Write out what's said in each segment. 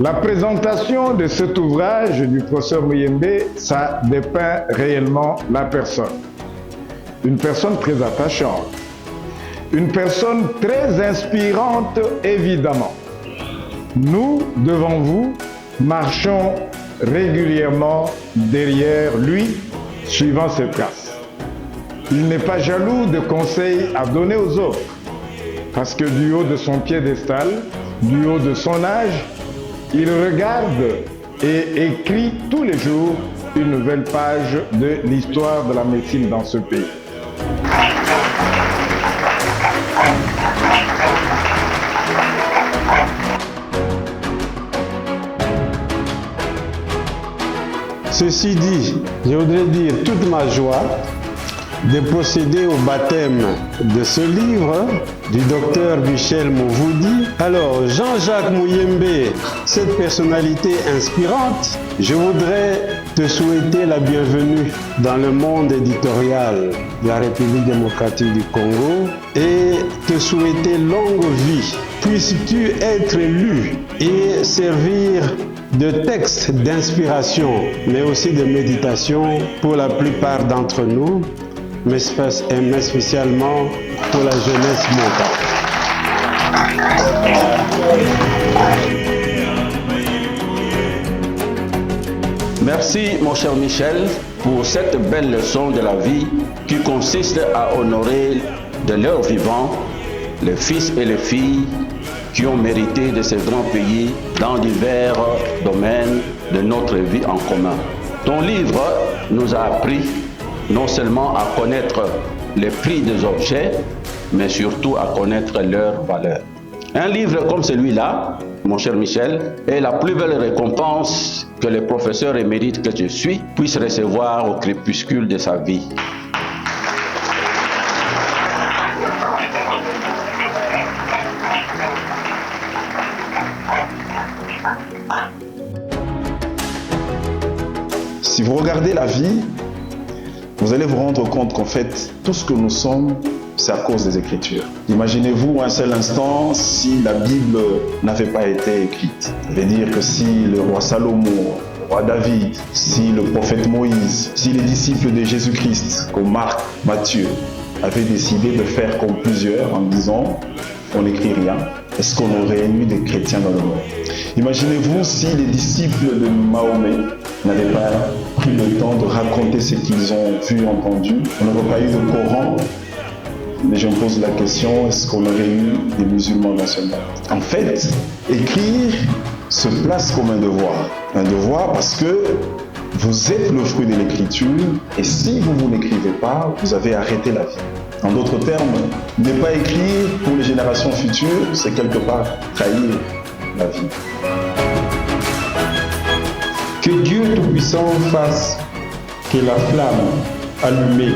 La présentation de cet ouvrage du professeur Muyembe, ça dépeint réellement la personne. Une personne très attachante. Une personne très inspirante, évidemment. Nous, devant vous, marchons régulièrement derrière lui, suivant ses traces. Il n'est pas jaloux de conseils à donner aux autres, parce que du haut de son piédestal, du haut de son âge, il regarde et écrit tous les jours une nouvelle page de l'histoire de la médecine dans ce pays. Ceci dit, je voudrais dire toute ma joie de procéder au baptême de ce livre du docteur Michel Mouvoudi. Alors, Jean-Jacques Muyembe, cette personnalité inspirante, je voudrais te souhaiter la bienvenue dans le monde éditorial de la République démocratique du Congo et te souhaiter longue vie. Puisses-tu être lu et servir de texte d'inspiration, mais aussi de méditation pour la plupart d'entre nous, mais spécialement pour la jeunesse montante. Merci mon cher Michel pour cette belle leçon de la vie qui consiste à honorer de leur vivant les fils et les filles qui ont mérité de ces grands pays dans divers domaines de notre vie en commun. Ton livre nous a appris non seulement à connaître les prix des objets, mais surtout à connaître leur valeur. Un livre comme celui-là, mon cher Michel, est la plus belle récompense que le professeur émérite que je suis puisse recevoir au crépuscule de sa vie. Si vous regardez la vie, vous allez vous rendre compte qu'en fait, tout ce que nous sommes, c'est à cause des Écritures. Imaginez-vous un seul instant si la Bible n'avait pas été écrite. Ça veut dire que si le roi Salomon, le roi David, si le prophète Moïse, si les disciples de Jésus-Christ, comme Marc, Matthieu, avaient décidé de faire comme plusieurs en disant « on n'écrit rien », est-ce qu'on aurait eu des chrétiens dans le monde? Imaginez-vous si les disciples de Mahomet n'avaient pas pris le temps de raconter ce qu'ils ont vu, entendu. On n'aurait pas eu de Coran. Mais je me pose la question, est-ce qu'on aurait eu des musulmans dans ce monde? En fait, écrire se place comme un devoir. Un devoir parce que vous êtes le fruit de l'écriture et si vous n'écrivez pas, vous avez arrêté la vie. En d'autres termes, ne pas écrire pour les générations futures, c'est quelque part trahir la vie. Que Dieu Tout-Puissant fasse que la flamme allumée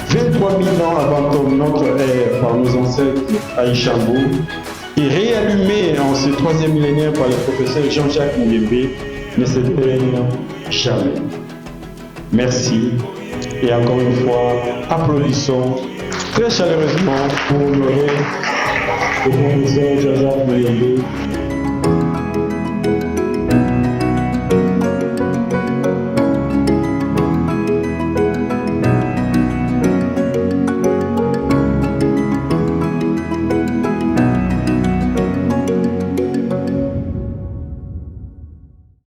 23 000 ans avant notre ère par nos ancêtres à Ishambo et réallumée en ce troisième millénaire par le professeur Jean-Jacques Muyembe ne s'éteigne jamais. Merci et encore une fois, applaudissons très chaleureusement pour honorer le professeur Jean-Jacques Muyembe.